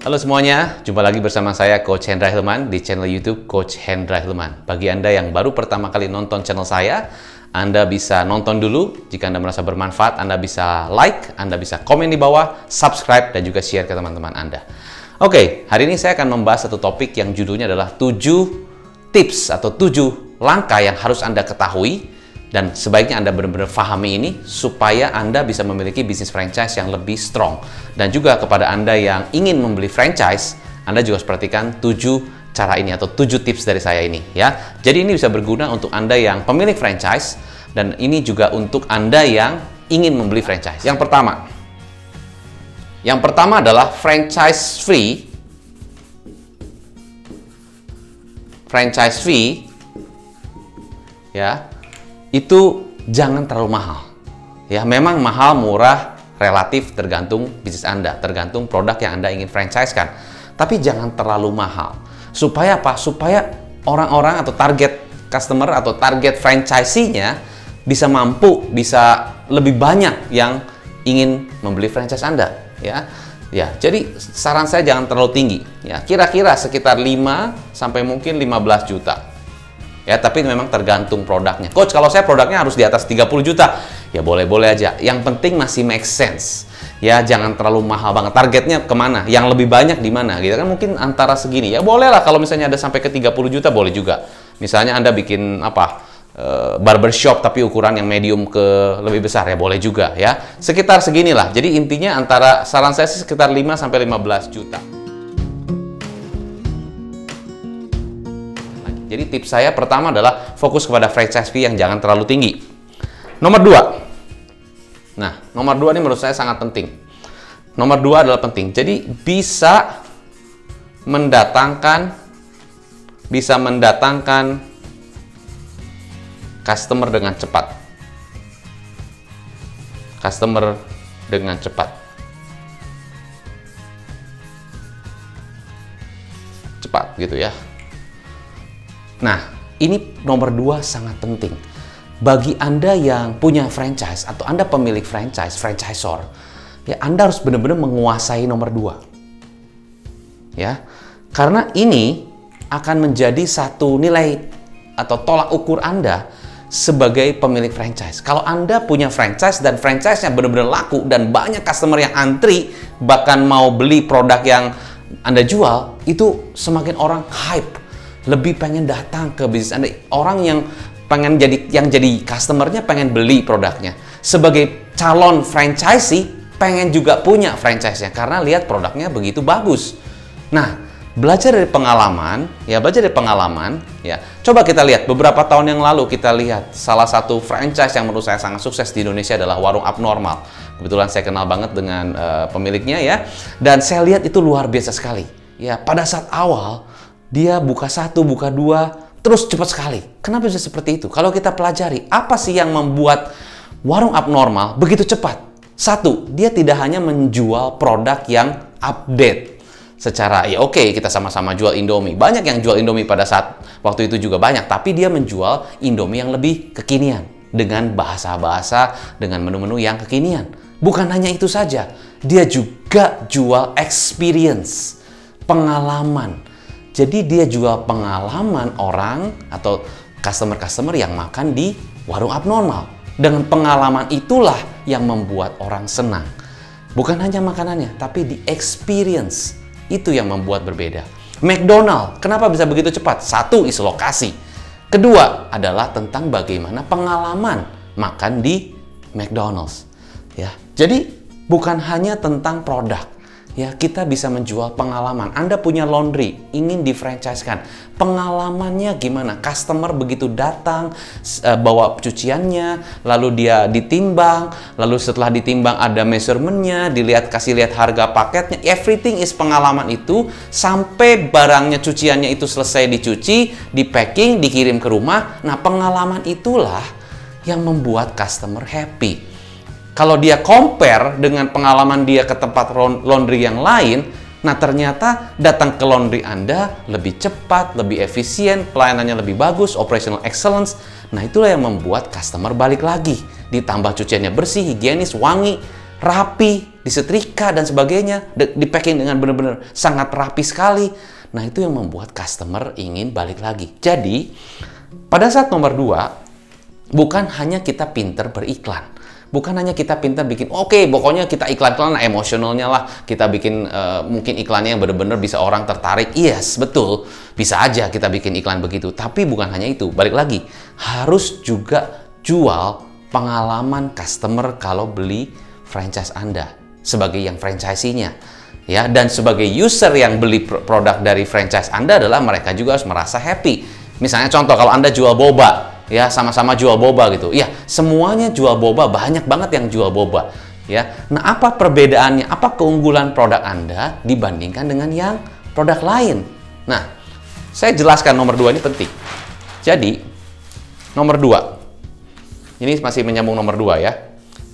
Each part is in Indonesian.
Halo semuanya, jumpa lagi bersama saya Coach Hendra Hilman di channel YouTube Coach Hendra Hilman. Bagi Anda yang baru pertama kali nonton channel saya, Anda bisa nonton dulu. Jika Anda merasa bermanfaat, Anda bisa like, Anda bisa komen di bawah, subscribe, dan juga share ke teman-teman Anda. Oke, hari ini saya akan membahas satu topik yang judulnya adalah 7 tips atau 7 langkah yang harus Anda ketahui dan sebaiknya Anda benar-benar pahami ini supaya Anda bisa memiliki bisnis franchise yang lebih strong. Dan juga kepada Anda yang ingin membeli franchise, Anda juga harus perhatikan 7 cara ini atau 7 tips dari saya ini ya. Jadi ini bisa berguna untuk Anda yang pemilik franchise dan ini juga untuk Anda yang ingin membeli franchise. Yang pertama adalah franchise fee ya. Itu jangan terlalu mahal. Ya, memang mahal, murah, relatif tergantung bisnis Anda, tergantung produk yang Anda ingin franchise-kan. Tapi jangan terlalu mahal. Supaya apa? Supaya orang-orang atau target customer atau target franchisee-nya bisa mampu, bisa lebih banyak yang ingin membeli franchise Anda, ya. Ya, jadi saran saya jangan terlalu tinggi, ya. Kira-kira sekitar 5 sampai mungkin 15 juta. Ya, tapi memang tergantung produknya. Coach, kalau saya produknya harus di atas 30 juta. Ya, boleh-boleh aja. Yang penting masih make sense. Ya, jangan terlalu mahal banget. Targetnya kemana? Yang lebih banyak di mana? Gitu kan mungkin antara segini. Ya, boleh lah kalau misalnya ada sampai ke 30 juta, boleh juga. Misalnya Anda bikin apa? Barbershop tapi ukuran yang medium ke lebih besar, ya boleh juga ya. Sekitar seginilah. Jadi intinya antara saran saya sih sekitar 5 sampai 15 juta. Jadi tips saya pertama adalah fokus kepada franchise fee yang jangan terlalu tinggi. Nomor 2. Nah, nomor 2 ini menurut saya sangat penting. Nomor 2 adalah penting. Jadi bisa mendatangkan customer dengan cepat. Customer dengan cepat. Cepat gitu ya. Nah, ini nomor 2 sangat penting. Bagi Anda yang punya franchise atau Anda pemilik franchise, franchisor, ya Anda harus benar-benar menguasai nomor 2. Ya. Karena ini akan menjadi satu nilai atau tolak ukur Anda sebagai pemilik franchise. Kalau Anda punya franchise dan franchise-nya benar-benar laku dan banyak customer yang antri bahkan mau beli produk yang Anda jual, itu semakin orang hype, lebih pengen datang ke bisnis Anda. Orang yang pengen jadi customernya pengen beli produknya. Sebagai calon franchisee pengen juga punya franchise-nya karena lihat produknya begitu bagus. Nah, belajar dari pengalaman ya. Coba kita lihat beberapa tahun yang lalu, kita lihat salah satu franchise yang menurut saya sangat sukses di Indonesia adalah Warung Abnormal. Kebetulan saya kenal banget dengan pemiliknya ya. Dan saya lihat itu luar biasa sekali. Ya, pada saat awal dia buka 1, buka 2, terus cepat sekali. Kenapa bisa seperti itu? Kalau kita pelajari, apa sih yang membuat Warung Abnormal begitu cepat? 1, dia tidak hanya menjual produk yang update. Secara, ya oke, kita sama-sama jual Indomie. Banyak yang jual Indomie pada saat waktu itu juga banyak. Tapi dia menjual Indomie yang lebih kekinian. Dengan bahasa-bahasa, dengan menu-menu yang kekinian. Bukan hanya itu saja. Dia juga jual experience, pengalaman. Jadi dia jual pengalaman orang atau customer-customer yang makan di Warung Abnormal. Dengan pengalaman itulah yang membuat orang senang. Bukan hanya makanannya, tapi di experience. Itu yang membuat berbeda. McDonald, kenapa bisa begitu cepat? 1, is lokasi. Kedua adalah tentang bagaimana pengalaman makan di McDonald's. Ya, jadi bukan hanya tentang produk. Ya, kita bisa menjual pengalaman. Anda punya laundry, ingin di-franchise-kan. Pengalamannya gimana? Customer begitu datang, bawa cuciannya, lalu dia ditimbang, lalu setelah ditimbang ada measurement-nya, kasih lihat harga paketnya. Everything is pengalaman itu sampai barangnya, cuciannya itu selesai dicuci, di-packing, dikirim ke rumah. Nah, pengalaman itulah yang membuat customer happy. Kalau dia compare dengan pengalaman dia ke tempat laundry yang lain, nah ternyata datang ke laundry Anda lebih cepat, lebih efisien, pelayanannya lebih bagus, operational excellence. Nah itulah yang membuat customer balik lagi. Ditambah cuciannya bersih, higienis, wangi, rapi, disetrika dan sebagainya, di packing dengan benar-benar sangat rapi sekali. Nah, itu yang membuat customer ingin balik lagi. Jadi, pada saat nomor 2, bukan hanya kita pinter beriklan. Bukan hanya kita pintar bikin, oke, pokoknya kita iklan-iklan emosionalnya lah. Kita bikin mungkin iklannya yang benar-benar bisa orang tertarik. Yes, betul. Bisa aja kita bikin iklan begitu. Tapi bukan hanya itu. Balik lagi, harus juga jual pengalaman customer kalau beli franchise Anda. Sebagai yang franchisee-nya. Ya, dan sebagai user yang beli produk dari franchise Anda adalah mereka juga harus merasa happy. Misalnya contoh, kalau Anda jual boba, ya sama-sama jual boba gitu. Ya, semuanya jual boba, banyak banget yang jual boba. Ya, nah apa perbedaannya? Apa keunggulan produk Anda dibandingkan dengan yang produk lain? Nah, saya jelaskan nomor 2 ini penting. Jadi, nomor 2. Ini masih menyambung nomor 2 ya.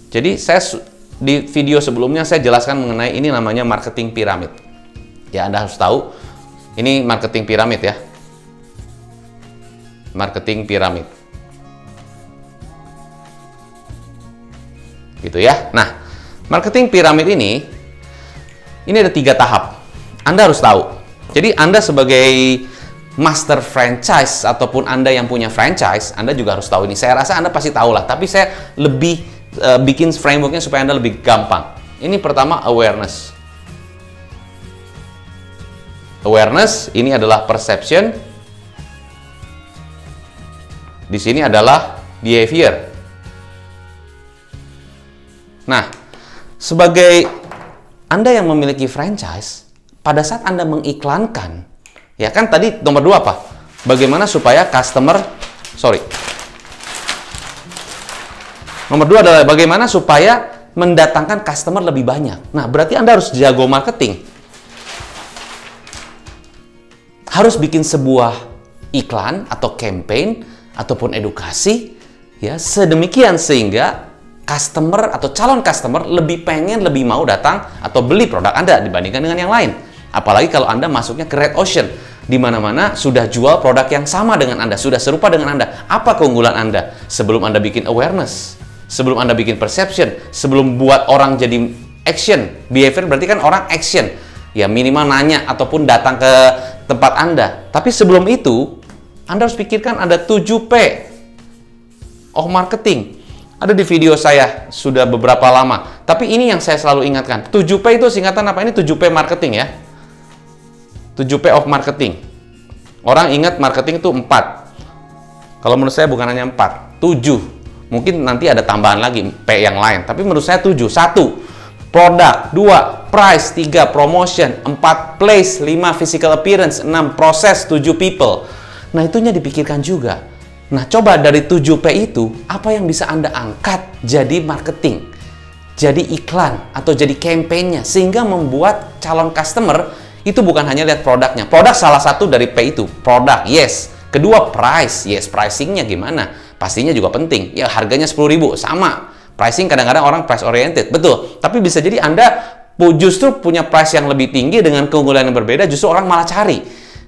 Jadi, di video sebelumnya saya jelaskan mengenai ini namanya marketing piramid. Ya, Anda harus tahu ini marketing piramid ya. Marketing piramid. Gitu ya. Nah, marketing piramid ini ada 3 tahap. Anda harus tahu. Jadi Anda sebagai master franchise ataupun Anda yang punya franchise, Anda juga harus tahu ini. Saya rasa Anda pasti tahu lah, tapi saya lebih bikin frameworknya supaya Anda lebih gampang. Ini pertama awareness. Awareness ini adalah perception. Di sini adalah behavior. Nah, sebagai Anda yang memiliki franchise, pada saat Anda mengiklankan, ya kan tadi nomor 2 apa? Bagaimana supaya Nomor 2 adalah bagaimana supaya mendatangkan customer lebih banyak. Nah, berarti Anda harus jago marketing. Harus bikin sebuah iklan atau campaign ataupun edukasi ya sedemikian sehingga customer atau calon customer lebih mau datang atau beli produk Anda dibandingkan dengan yang lain. Apalagi kalau Anda masuknya ke red ocean, di mana-mana sudah jual produk yang sama dengan Anda, sudah serupa dengan Anda. Apa keunggulan Anda? Sebelum Anda bikin awareness, sebelum Anda bikin perception, sebelum buat orang jadi action, behavior berarti kan orang action. Ya minimal nanya ataupun datang ke tempat Anda. Tapi sebelum itu, Anda harus pikirkan ada 7P of marketing. Ada di video saya sudah beberapa lama. Tapi ini yang saya selalu ingatkan. 7P itu singkatan apa? Ini 7P marketing ya. 7P of marketing. Orang ingat marketing itu 4. Kalau menurut saya bukan hanya 4, 7. Mungkin nanti ada tambahan lagi P yang lain. Tapi menurut saya 7. 1. Produk. 2. Price. 3. Promotion. 4. Place. 5. Physical appearance. 6. Proses. 7. People. Nah, itunya dipikirkan juga. Nah, coba dari 7P itu, apa yang bisa Anda angkat jadi marketing, jadi iklan, atau jadi campaign-nya, sehingga membuat calon customer itu bukan hanya lihat produknya. Produk salah satu dari P itu, produk, yes. Kedua, price, yes, pricing-nya gimana? Pastinya juga penting. Ya, harganya 10.000, sama. Pricing kadang-kadang orang price oriented, betul. Tapi bisa jadi Anda justru punya price yang lebih tinggi dengan keunggulan yang berbeda, justru orang malah cari.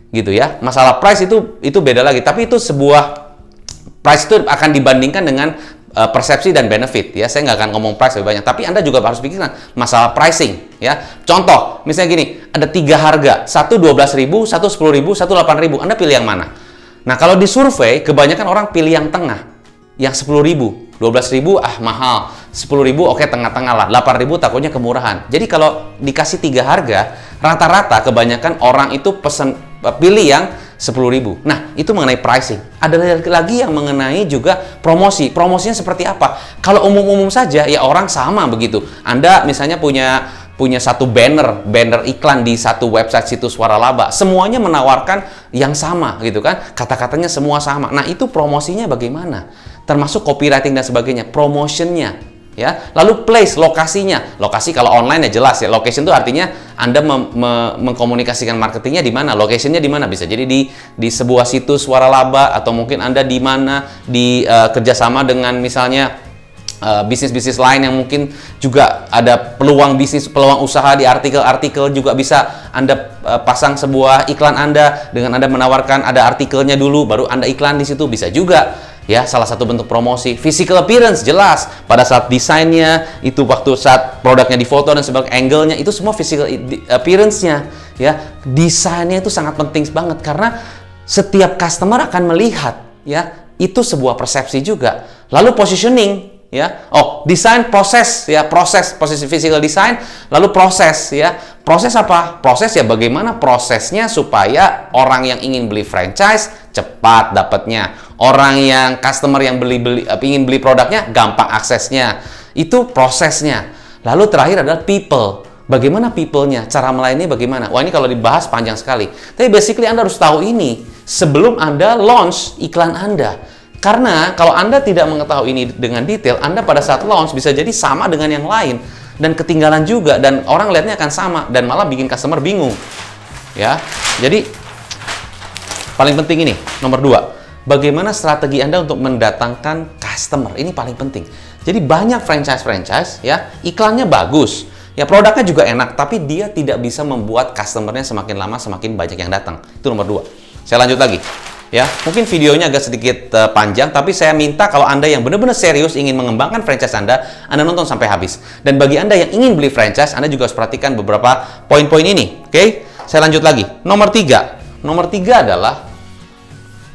Gitu ya. Masalah price itu beda lagi, tapi itu sebuah price itu akan dibandingkan dengan persepsi dan benefit ya. Saya nggak akan ngomong price lebih banyak, tapi Anda juga harus pikirkan masalah pricing ya. Contoh, misalnya gini, ada 3 harga, satu 12.000, satu 10.000, satu 8.000. Anda pilih yang mana? Nah, kalau di survei kebanyakan orang pilih yang tengah, yang 10.000. 12.000 mahal, 10.000 oke tengah-tengah lah, 8.000 takutnya kemurahan. Jadi kalau dikasih 3 harga, rata-rata kebanyakan orang itu pilih yang 10.000. Nah, itu mengenai pricing. Ada lagi yang mengenai juga promosi. Promosinya seperti apa? Kalau umum-umum saja, ya orang sama begitu. Anda misalnya punya satu banner iklan di satu website situs waralaba. Semuanya menawarkan yang sama gitu kan. Kata-katanya semua sama. Nah, itu promosinya bagaimana? Termasuk copywriting dan sebagainya. Promotionnya. Ya, lalu place, lokasinya. Lokasi kalau online ya jelas ya. Location itu artinya Anda mengkomunikasikan marketingnya di mana, locationnya di mana. Bisa jadi di sebuah situs waralaba, atau mungkin Anda di mana di kerjasama dengan misalnya bisnis-bisnis lain yang mungkin juga ada peluang bisnis, peluang usaha di artikel-artikel juga bisa Anda pasang sebuah iklan Anda dengan Anda menawarkan ada artikelnya dulu, baru Anda iklan di situ bisa juga. Ya, salah satu bentuk promosi. Physical appearance jelas. Pada saat desainnya, itu waktu saat produknya difoto dan sebagainya, angle-nya itu semua physical appearance-nya. Ya, desainnya itu sangat penting banget karena setiap customer akan melihat, ya, itu sebuah persepsi juga. Lalu positioning, ya, desain, proses, ya, proses physical design, lalu proses, ya, proses apa? Proses ya bagaimana prosesnya supaya orang yang ingin beli franchise cepat dapatnya, orang yang customer yang ingin beli produknya gampang aksesnya, itu prosesnya. Lalu terakhir adalah people. Bagaimana people-nya? Cara melayani bagaimana? Wah, ini kalau dibahas panjang sekali. Tapi basically Anda harus tahu ini sebelum Anda launch iklan Anda. Karena kalau Anda tidak mengetahui ini dengan detail, Anda pada saat launch bisa jadi sama dengan yang lain dan ketinggalan juga, dan orang lihatnya akan sama dan malah bikin customer bingung. Ya. Jadi paling penting ini, nomor 2. Bagaimana strategi Anda untuk mendatangkan customer? Ini paling penting. Jadi banyak franchise ya, iklannya bagus. Ya, produknya juga enak, tapi dia tidak bisa membuat customernya semakin lama semakin banyak yang datang. Itu nomor 2. Saya lanjut lagi. Ya, mungkin videonya agak sedikit panjang, tapi saya minta kalau Anda yang benar-benar serius ingin mengembangkan franchise Anda nonton sampai habis. Dan bagi Anda yang ingin beli franchise, Anda juga harus perhatikan beberapa poin-poin ini. Oke? Saya lanjut lagi. Nomor 3. Nomor 3 adalah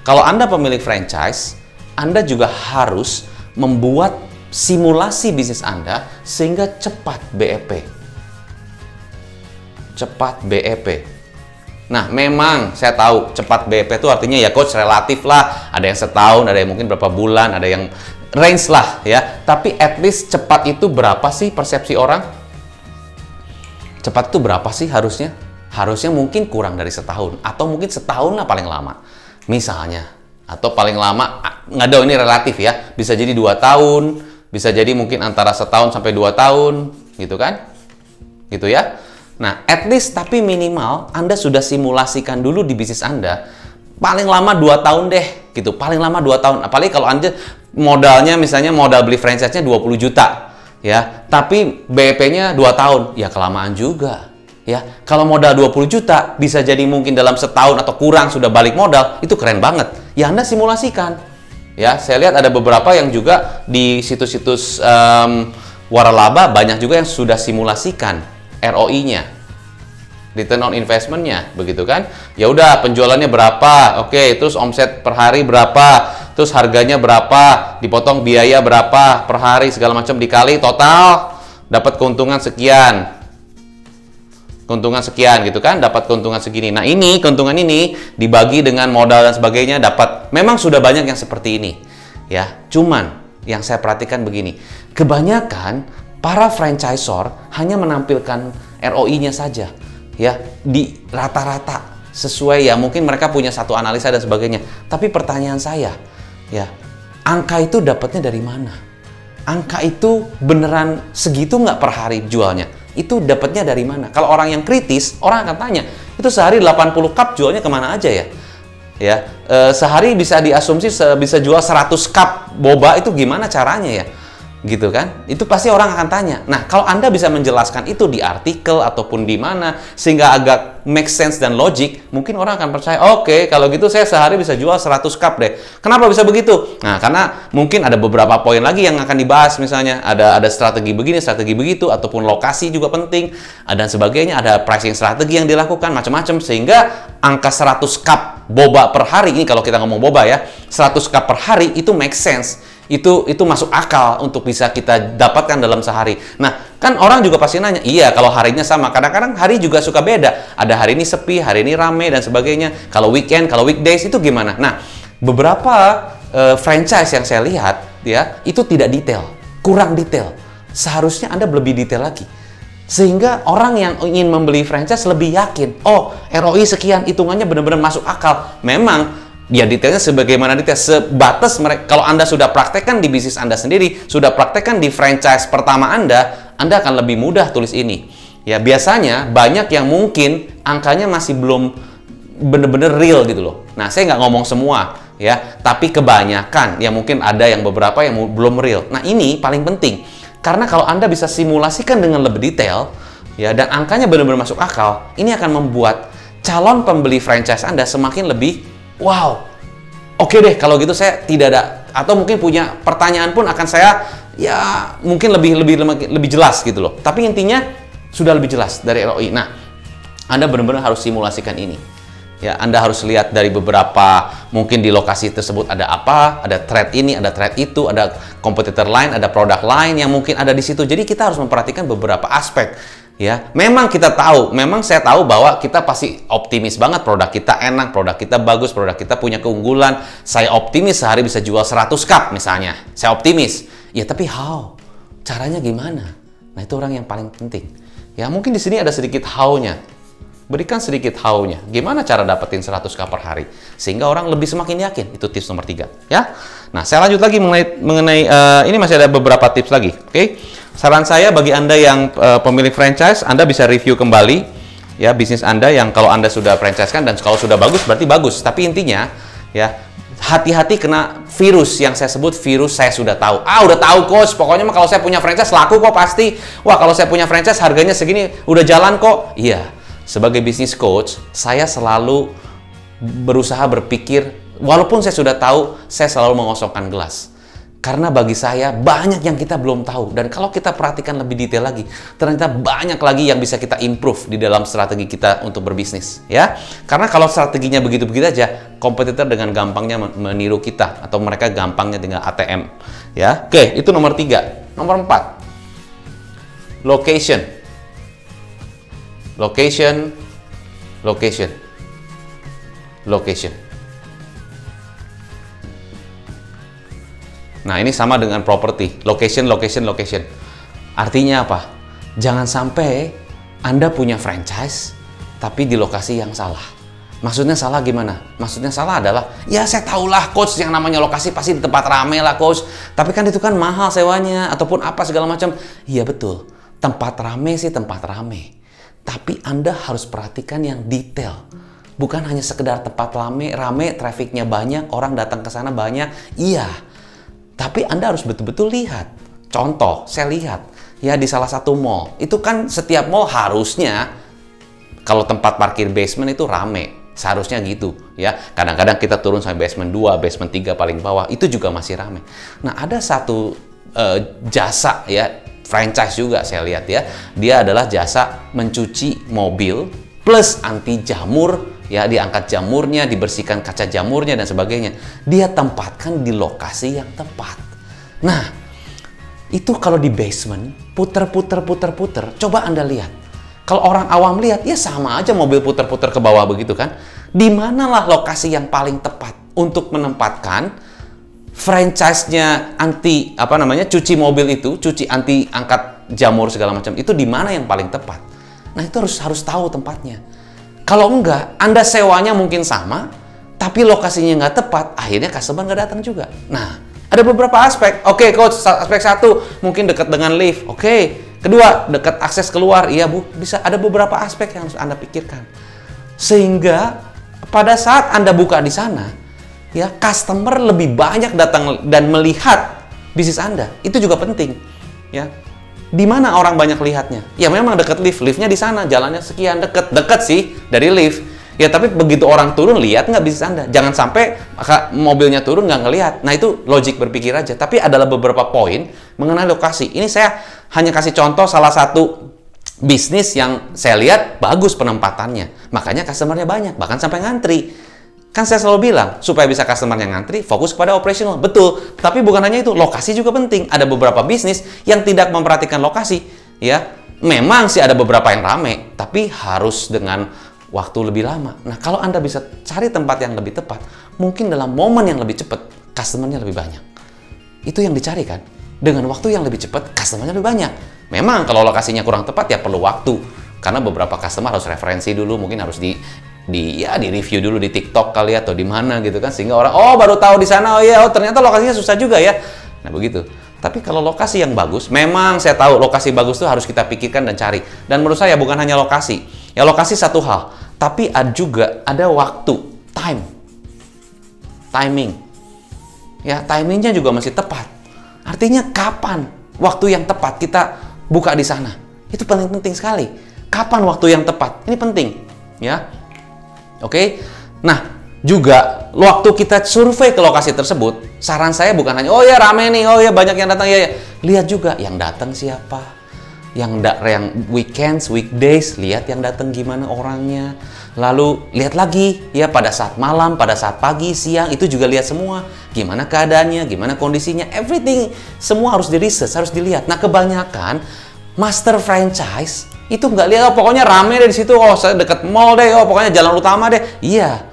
kalau Anda pemilik franchise, Anda juga harus membuat simulasi bisnis Anda sehingga cepat BEP. Cepat BEP. Nah, memang saya tahu cepat BEP itu artinya ya coach relatif lah. Ada yang setahun, ada yang mungkin berapa bulan, ada yang range lah ya. Tapi at least cepat itu berapa sih persepsi orang? Cepat itu berapa sih harusnya? Harusnya mungkin kurang dari setahun. Atau mungkin setahun lah paling lama. Misalnya. Atau paling lama, nggak tahu ini relatif ya. Bisa jadi 2 tahun, bisa jadi mungkin antara setahun sampai 2 tahun. Gitu kan? Gitu ya. Nah, at least tapi minimal Anda sudah simulasikan dulu di bisnis Anda. Paling lama 2 tahun deh, gitu. Paling lama 2 tahun. Apalagi kalau Anda modalnya misalnya modal beli franchise-nya 20 juta, ya. Tapi BEP-nya 2 tahun, ya kelamaan juga, ya. Kalau modal 20 juta bisa jadi mungkin dalam setahun atau kurang sudah balik modal, itu keren banget. Ya, Anda simulasikan. Ya, saya lihat ada beberapa yang juga di situs-situs waralaba banyak juga yang sudah simulasikan ROI-nya, return on investment-nya, begitu kan? Ya udah, penjualannya berapa? Oke, terus omset per hari berapa? Terus harganya berapa? Dipotong biaya berapa per hari segala macam dikali total dapat keuntungan sekian. Keuntungan sekian gitu kan? Dapat keuntungan segini. Nah, ini keuntungan ini dibagi dengan modal dan sebagainya dapat. Memang sudah banyak yang seperti ini. Ya, cuman yang saya perhatikan begini. Kebanyakan para franchisor hanya menampilkan ROI-nya saja, ya, di rata-rata sesuai ya, mungkin mereka punya satu analisa dan sebagainya. Tapi pertanyaan saya, ya, angka itu dapatnya dari mana? Angka itu beneran segitu nggak per hari jualnya? Itu dapatnya dari mana? Kalau orang yang kritis, orang akan tanya, itu sehari 80 cup jualnya kemana aja ya? Ya, sehari bisa diasumsi bisa jual 100 cup boba, itu gimana caranya ya? Gitu kan? Itu pasti orang akan tanya. Nah, kalau Anda bisa menjelaskan itu di artikel ataupun di mana sehingga agak make sense dan logik, mungkin orang akan percaya, oke, kalau gitu saya sehari bisa jual 100 cup deh. Kenapa bisa begitu? Nah, karena mungkin ada beberapa poin lagi yang akan dibahas, misalnya ada strategi begini, strategi begitu, ataupun lokasi juga penting, dan sebagainya, ada pricing strategi yang dilakukan, macam-macam, sehingga angka 100 cup boba per hari, ini kalau kita ngomong boba ya, 100 cup per hari itu make sense. Itu masuk akal untuk bisa kita dapatkan dalam sehari. Nah, kan orang juga pasti nanya, iya kalau harinya sama. Kadang-kadang hari juga suka beda. Ada hari ini sepi, hari ini rame, dan sebagainya. Kalau weekend, kalau weekdays itu gimana? Nah, beberapa franchise yang saya lihat, ya, itu tidak detail. Kurang detail. Seharusnya Anda lebih detail lagi. Sehingga orang yang ingin membeli franchise lebih yakin, oh, ROI sekian, hitungannya benar-benar masuk akal. Memang, ya detailnya sebagaimana detail, sebatas mereka. Kalau Anda sudah praktekkan di bisnis Anda sendiri, sudah praktekkan di franchise pertama Anda akan lebih mudah tulis ini. Ya, biasanya banyak yang mungkin angkanya masih belum bener-bener real gitu loh. Nah, saya nggak ngomong semua ya, tapi kebanyakan ya, mungkin ada yang beberapa yang belum real. Nah, ini paling penting karena kalau Anda bisa simulasikan dengan lebih detail ya, dan angkanya benar-benar masuk akal, ini akan membuat calon pembeli franchise Anda semakin lebih wow, Oke deh, kalau gitu saya tidak ada, atau mungkin punya pertanyaan pun akan saya ya mungkin lebih jelas gitu loh. Tapi intinya sudah lebih jelas dari ROI. Nah, Anda benar-benar harus simulasikan ini. Ya, Anda harus lihat dari beberapa, mungkin di lokasi tersebut ada apa, ada thread ini, ada thread itu, ada kompetitor lain, ada produk lain yang mungkin ada di situ. Jadi kita harus memperhatikan beberapa aspek. Ya, memang kita tahu, memang saya tahu bahwa kita pasti optimis banget, produk kita enak, produk kita bagus, produk kita punya keunggulan. Saya optimis sehari bisa jual 100 cup misalnya. Saya optimis. Ya, tapi how? Caranya gimana? Nah, itu orang yang paling penting. Ya, mungkin di sini ada sedikit how-nya. Berikan sedikit how-nya. Gimana cara dapetin 100 cup per hari? Sehingga orang lebih semakin yakin. Itu tips nomor 3. Ya. Nah, saya lanjut lagi mengenai ini masih ada beberapa tips lagi. Oke. Saran saya bagi Anda yang pemilik franchise, Anda bisa review kembali ya bisnis Anda yang kalau Anda sudah franchise-kan, dan kalau sudah bagus berarti bagus. Tapi intinya ya, hati-hati kena virus yang saya sebut virus saya sudah tahu. Udah tahu coach, pokoknya mah kalau saya punya franchise laku kok pasti. Wah, kalau saya punya franchise harganya segini udah jalan kok. Iya. Sebagai bisnis coach, saya selalu berusaha berpikir, walaupun saya sudah tahu, saya selalu mengosongkan gelas. Karena bagi saya, banyak yang kita belum tahu. Dan kalau kita perhatikan lebih detail lagi, ternyata banyak lagi yang bisa kita improve di dalam strategi kita untuk berbisnis. Ya, karena kalau strateginya begitu-begitu aja, kompetitor dengan gampangnya meniru kita. Atau mereka gampangnya dengan ATM. Ya, oke, itu nomor 3. Nomor 4. Location. Location. Location. Location. Nah, ini sama dengan properti. Location, location, location. Artinya apa? Jangan sampai Anda punya franchise, tapi di lokasi yang salah. Maksudnya salah gimana? Maksudnya salah adalah, ya saya tahulah coach, yang namanya lokasi pasti di tempat rame lah coach. Tapi kan itu kan mahal sewanya, ataupun apa segala macam. Iya betul, tempat rame sih tempat rame. Tapi Anda harus perhatikan yang detail. Bukan hanya sekedar tempat rame, trafficnya banyak, orang datang ke sana banyak. Iya. Tapi Anda harus betul-betul lihat. Contoh, saya lihat ya di salah satu mall. Itu kan setiap mall harusnya kalau tempat parkir basement itu rame. Seharusnya gitu ya. Kadang-kadang kita turun sampai basement 2, basement 3 paling bawah. Itu juga masih rame. Nah, ada satu jasa ya, franchise juga saya lihat ya. Dia adalah jasa mencuci mobil plus anti jamur. Ya, diangkat jamurnya, dibersihkan kaca jamurnya, dan sebagainya. Dia tempatkan di lokasi yang tepat. Nah, itu kalau di basement, puter-puter. Coba Anda lihat. Kalau orang awam lihat, ya sama aja mobil puter-puter ke bawah begitu kan. Di manalah lokasi yang paling tepat untuk menempatkan franchise-nya anti, cuci mobil itu, cuci anti angkat jamur segala macam. Itu di mana yang paling tepat. Nah, itu harus tahu tempatnya. Kalau enggak, Anda sewanya mungkin sama, tapi lokasinya nggak tepat, akhirnya customer nggak datang juga. Nah, ada beberapa aspek. Oke, coach, aspek 1, mungkin dekat dengan lift. Oke. Kedua, dekat akses keluar. Iya, Bu, bisa. Ada beberapa aspek yang harus Anda pikirkan. Sehingga, pada saat Anda buka di sana, ya, customer lebih banyak datang dan melihat bisnis Anda. Itu juga penting. Ya. Di mana orang banyak lihatnya? Ya memang dekat lift, liftnya di sana, jalannya sekian, dekat sih dari lift. Ya tapi begitu orang turun, lihat nggak bisnis Anda? Jangan sampai mobilnya turun nggak ngelihat. Nah itu logik berpikir aja. Tapi adalah beberapa poin mengenai lokasi. Ini saya hanya kasih contoh salah satu bisnis yang saya lihat bagus penempatannya. Makanya customernya banyak, bahkan sampai ngantri. Kan saya selalu bilang, supaya bisa customer yang ngantri, fokus kepada operational. Betul, tapi bukan hanya itu, lokasi juga penting. Ada beberapa bisnis yang tidak memperhatikan lokasi. Ya, memang sih ada beberapa yang rame, tapi harus dengan waktu lebih lama. Nah, kalau Anda bisa cari tempat yang lebih tepat, mungkin dalam momen yang lebih cepat, customer-nya lebih banyak. Itu yang dicari kan? Dengan waktu yang lebih cepat, customer-nya lebih banyak. Memang kalau lokasinya kurang tepat, ya perlu waktu. Karena beberapa customer harus referensi dulu, mungkin harus di review dulu di TikTok kali atau di mana gitu kan, sehingga orang baru tahu di sana, ternyata lokasinya susah juga ya. Nah begitu. Tapi kalau lokasi yang bagus, memang saya tahu lokasi bagus itu harus kita pikirkan dan cari. Dan menurut saya bukan hanya lokasi. Ya lokasi satu hal, tapi juga ada waktu, timing. Ya timingnya juga masih tepat. Artinya kapan waktu yang tepat kita buka di sana? Itu penting sekali. Kapan waktu yang tepat? Ini penting, ya. Oke. Nah, juga waktu kita survei ke lokasi tersebut, saran saya bukan hanya oh ya rame nih, oh ya banyak yang datang ya. Lihat juga yang datang siapa. Yang weekends, weekdays, lihat yang datang gimana orangnya. Lalu lihat lagi ya pada saat malam, pada saat pagi, siang itu juga lihat semua. Gimana keadaannya, gimana kondisinya, everything semua harus di-research, harus dilihat. Nah, kebanyakan master franchise itu nggak lihat, oh pokoknya rame deh di situ, oh saya deket mall deh, oh pokoknya jalan utama deh. Iya.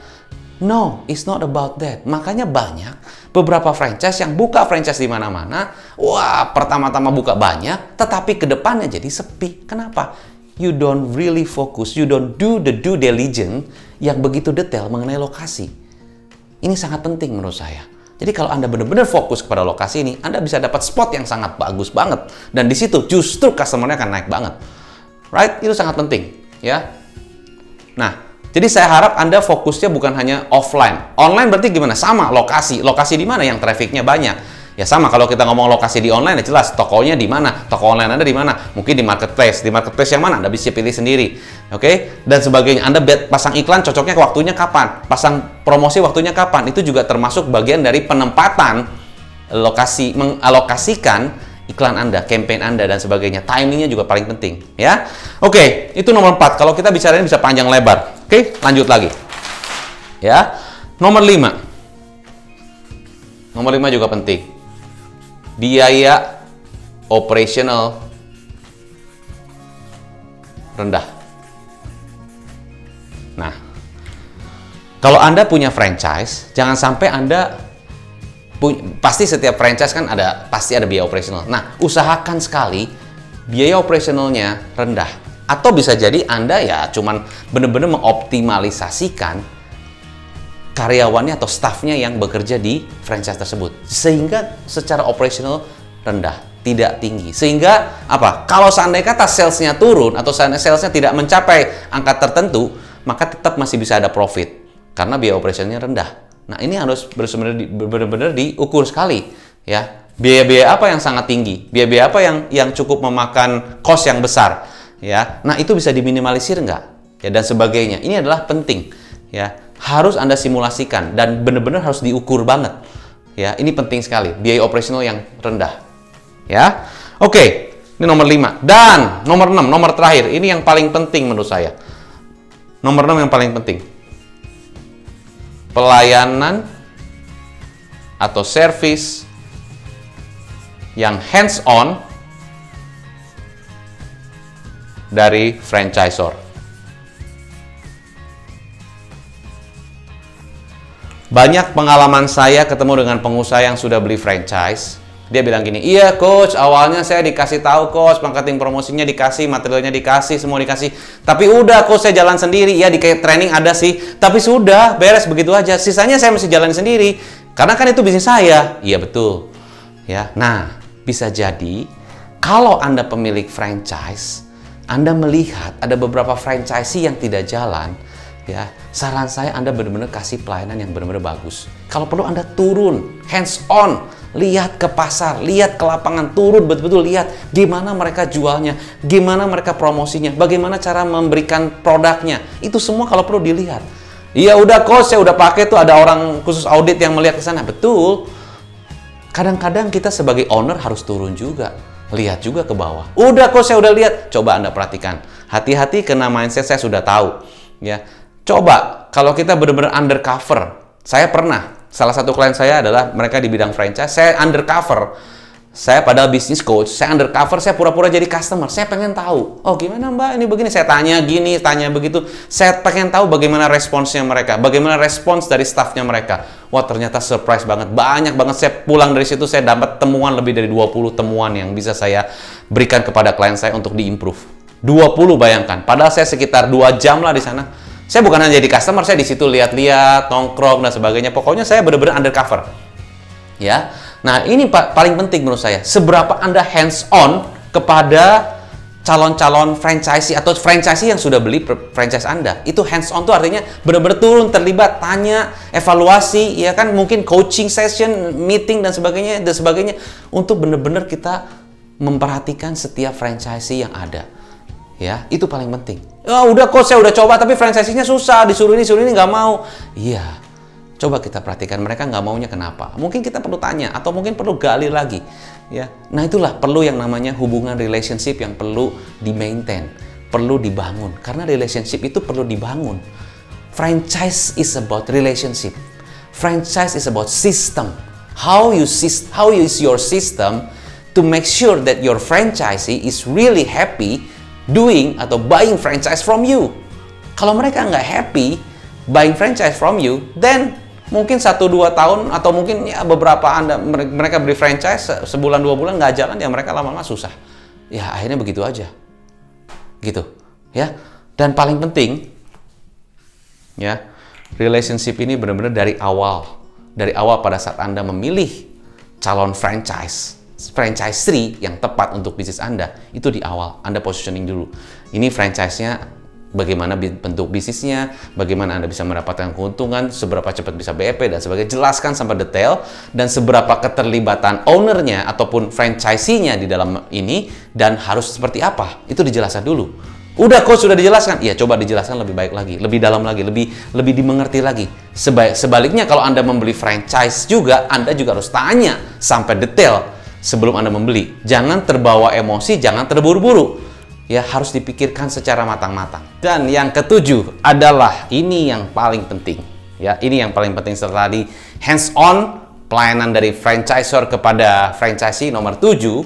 No, it's not about that. Makanya banyak beberapa franchise yang buka franchise di mana-mana. Wah, pertama-tama buka banyak, tetapi ke depannya jadi sepi. Kenapa? You don't really focus, you don't do the due diligence yang begitu detail mengenai lokasi. Ini sangat penting menurut saya. Jadi kalau Anda benar-benar fokus kepada lokasi ini, Anda bisa dapat spot yang sangat bagus banget. Dan di situ justru customer-nya akan naik banget. Right? Itu sangat penting. Ya. Nah, jadi saya harap Anda fokusnya bukan hanya offline. Online berarti gimana? Sama, lokasi. Lokasi di mana yang trafficnya banyak? Ya sama, kalau kita ngomong lokasi di online ya jelas, tokonya di mana? Toko online Anda di mana? Mungkin di marketplace. Di marketplace yang mana? Anda bisa pilih sendiri. Oke? Dan sebagainya. Anda pasang iklan cocoknya waktunya kapan? Pasang promosi waktunya kapan? Itu juga termasuk bagian dari penempatan lokasi, mengalokasikan iklan Anda, campaign Anda, dan sebagainya. Timingnya juga paling penting. Ya. Oke, itu nomor 4. Kalau kita bicara ini bisa panjang lebar. Oke, lanjut lagi. Ya. Nomor 5. Nomor 5 juga penting. Biaya operasional rendah. Nah, kalau Anda punya franchise, jangan sampai Anda pasti setiap franchise kan pasti ada biaya operasional. Nah, usahakan sekali biaya operasionalnya rendah. Atau bisa jadi Anda ya cuman benar-benar mengoptimalisasikan karyawannya atau staffnya yang bekerja di franchise tersebut. Sehingga secara operasional rendah, tidak tinggi. Sehingga apa? Kalau seandainya kata salesnya turun atau salesnya tidak mencapai angka tertentu, maka tetap masih bisa ada profit. Karena biaya operasionalnya rendah. Nah, ini harus benar-benar diukur sekali. Ya, biaya-biaya apa yang sangat tinggi? Biaya-biaya apa yang cukup memakan cost yang besar? Ya, nah itu bisa diminimalisir nggak? Ya, dan sebagainya. Ini adalah penting. Ya, harus Anda simulasikan dan benar-benar harus diukur banget. Ya, ini penting sekali. Biaya operasional yang rendah. Ya, oke. Ini nomor 5. Dan nomor 6, nomor terakhir. Ini yang paling penting menurut saya. Nomor 6 yang paling penting. Pelayanan atau service yang hands-on dari franchisor. Banyak pengalaman saya ketemu dengan pengusaha yang sudah beli franchise. Dia bilang gini, iya coach, awalnya saya dikasih tahu coach, marketing promosinya dikasih, materialnya dikasih, semua dikasih. Tapi udah coach, saya jalan sendiri. Ya di kayak training ada sih, tapi sudah beres begitu aja. Sisanya saya mesti jalan sendiri. Karena kan itu bisnis saya. Iya betul. Ya, nah bisa jadi kalau Anda pemilik franchise, Anda melihat ada beberapa franchisee yang tidak jalan, ya, saran saya Anda benar-benar kasih pelayanan yang benar-benar bagus. Kalau perlu Anda turun, hands on, lihat ke pasar, lihat ke lapangan, turun betul-betul lihat gimana mereka jualnya, gimana mereka promosinya, bagaimana cara memberikan produknya. Itu semua kalau perlu dilihat. Iya udah coach, saya udah pakai tuh, ada orang khusus audit yang melihat ke sana. Betul. Kadang-kadang kita sebagai owner harus turun juga. Lihat juga ke bawah. Udah kok saya udah lihat. Coba Anda perhatikan. Hati-hati kena mindset saya sudah tahu. Ya. Coba kalau kita benar-benar undercover. Saya pernah. Salah satu klien saya adalah mereka di bidang franchise. Saya undercover. Saya padahal bisnis coach. Saya undercover. Saya pura-pura jadi customer. Saya pengen tahu. Oh gimana mbak? Ini begini. Saya tanya gini, tanya begitu. Saya pengen tahu bagaimana responsnya mereka. Bagaimana respons dari staffnya mereka. Wah ternyata surprise banget. Banyak banget. Saya pulang dari situ saya dapat temuan lebih dari 20 temuan yang bisa saya berikan kepada klien saya untuk diimprove. 20 bayangkan. Padahal saya sekitar 2 jam lah di sana. Saya bukan hanya jadi customer. Saya di situ lihat-lihat, nongkrong dan sebagainya. Pokoknya saya benar-benar undercover. Ya. Nah, ini paling penting menurut saya. Seberapa Anda hands-on kepada calon-calon franchisee atau franchisee yang sudah beli franchise Anda. Itu hands-on tuh artinya benar-benar turun, terlibat, tanya, evaluasi, ya kan, mungkin coaching session, meeting dan sebagainya untuk benar-benar kita memperhatikan setiap franchisee yang ada. Ya, itu paling penting. Oh, udah kok saya udah coba tapi franchisee-nya susah, disuruh ini nggak mau. Iya. Coba kita perhatikan mereka nggak maunya kenapa. Mungkin kita perlu tanya atau mungkin perlu gali lagi. Ya, nah itulah perlu yang namanya hubungan relationship yang perlu di-maintain, perlu dibangun. Karena relationship itu perlu dibangun. Franchise is about relationship. Franchise is about system. How is your system to make sure that your franchisee is really happy doing atau buying franchise from you. Kalau mereka nggak happy buying franchise from you, then mungkin 1-2 tahun atau mungkin ya beberapa mereka beli franchise sebulan 2 bulan nggak jalan, ya mereka lama-lama susah. Ya akhirnya begitu aja. Gitu. Ya. Dan paling penting ya, relationship ini benar-benar dari awal. Dari awal pada saat Anda memilih calon franchisee yang tepat untuk bisnis Anda, itu di awal Anda positioning dulu. Ini franchise-nya bagaimana bentuk bisnisnya, bagaimana Anda bisa mendapatkan keuntungan, seberapa cepat bisa BEP, dan sebagainya. Jelaskan sampai detail, dan seberapa keterlibatan ownernya ataupun franchisee-nya di dalam ini, dan harus seperti apa. Itu dijelaskan dulu. Udah coach, sudah dijelaskan? Iya, coba dijelaskan lebih baik lagi, lebih dalam lagi, lebih dimengerti lagi. Sebaliknya kalau Anda membeli franchise juga, Anda juga harus tanya sampai detail sebelum Anda membeli. Jangan terbawa emosi, jangan terburu-buru. Ya, harus dipikirkan secara matang-matang. Dan yang ketujuh adalah ini yang paling penting. Ya, ini yang paling penting setelah tadi hands-on pelayanan dari franchisor kepada franchisee. Nomor 7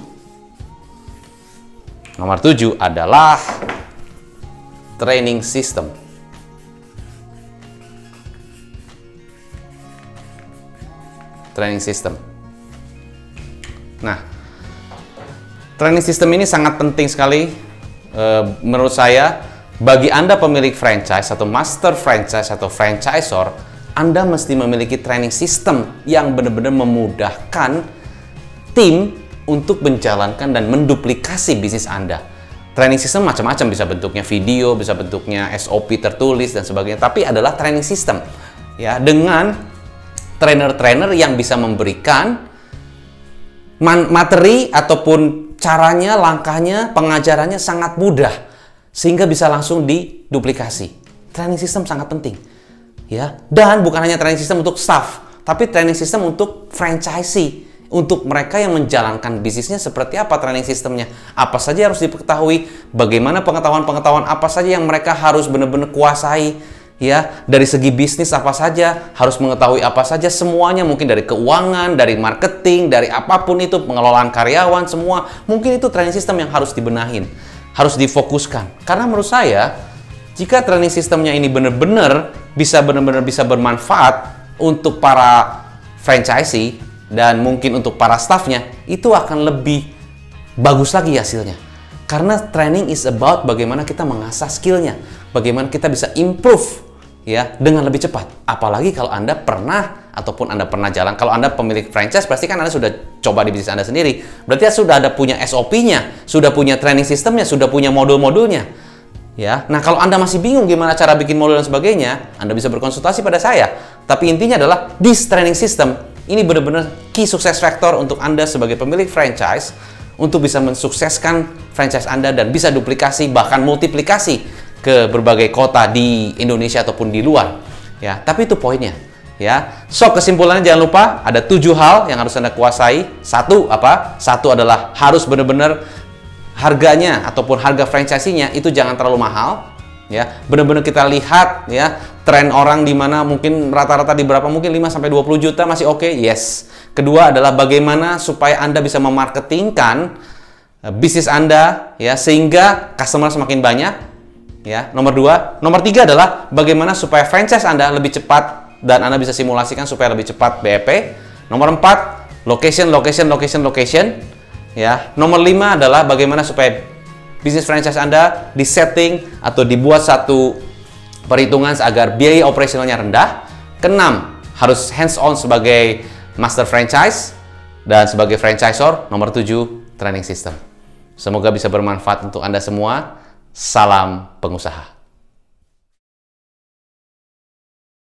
adalah training system. Training system. Nah, training system ini sangat penting sekali. Menurut saya, bagi Anda pemilik franchise atau master franchise atau franchisor, Anda mesti memiliki training system yang benar-benar memudahkan tim untuk menjalankan dan menduplikasi bisnis Anda. Training system macam-macam, bisa bentuknya video, bisa bentuknya SOP tertulis dan sebagainya, tapi adalah training system ya, dengan trainer-trainer yang bisa memberikan materi ataupun caranya, langkahnya, pengajarannya sangat mudah sehingga bisa langsung diduplikasi. Training system sangat penting. Ya, dan bukan hanya training system untuk staff, tapi training system untuk franchisee, untuk mereka yang menjalankan bisnisnya seperti apa training sistemnya. Apa saja harus diketahui, bagaimana pengetahuan-pengetahuan apa saja yang mereka harus benar-benar kuasai. Ya, dari segi bisnis apa saja, harus mengetahui apa saja, semuanya, mungkin dari keuangan, dari marketing, dari apapun itu, pengelolaan karyawan, semua. Mungkin itu training system yang harus dibenahin, harus difokuskan. Karena menurut saya, jika training systemnya ini benar-benar bisa bermanfaat untuk para franchisee dan mungkin untuk para staffnya, itu akan lebih bagus lagi hasilnya. Karena training is about bagaimana kita mengasah skillnya, bagaimana kita bisa improve ya dengan lebih cepat. Apalagi kalau Anda pernah jalan, kalau Anda pemilik franchise, pasti kan Anda sudah coba di bisnis Anda sendiri. Berarti sudah ada punya SOP-nya, sudah punya training systemnya, sudah punya modul-modulnya. Ya, nah kalau Anda masih bingung gimana cara bikin modul dan sebagainya, Anda bisa berkonsultasi pada saya. Tapi intinya adalah this training system ini benar-benar key success factor untuk Anda sebagai pemilik franchise untuk bisa mensukseskan franchise Anda dan bisa duplikasi bahkan multiplikasi ke berbagai kota di Indonesia ataupun di luar. Ya, tapi itu poinnya. Ya, so kesimpulannya jangan lupa ada 7 hal yang harus Anda kuasai. Satu adalah harus benar-benar harganya ataupun harga franchisee-nya itu jangan terlalu mahal. Ya, benar-benar kita lihat ya tren orang di mana mungkin rata-rata di berapa, mungkin 5-20 juta masih oke. Yes. Kedua adalah bagaimana supaya Anda bisa memarketingkan bisnis Anda ya sehingga customer semakin banyak. Ya, nomor 3 adalah bagaimana supaya franchise Anda lebih cepat dan Anda bisa simulasikan supaya lebih cepat BEP. Nomor 4, location. Ya, nomor 5 adalah bagaimana supaya bisnis franchise Anda disetting atau dibuat satu perhitungan agar biaya operasionalnya rendah. Keenam, harus hands-on sebagai master franchise dan sebagai franchisor. Nomor 7, training system. Semoga bisa bermanfaat untuk Anda semua. Salam pengusaha.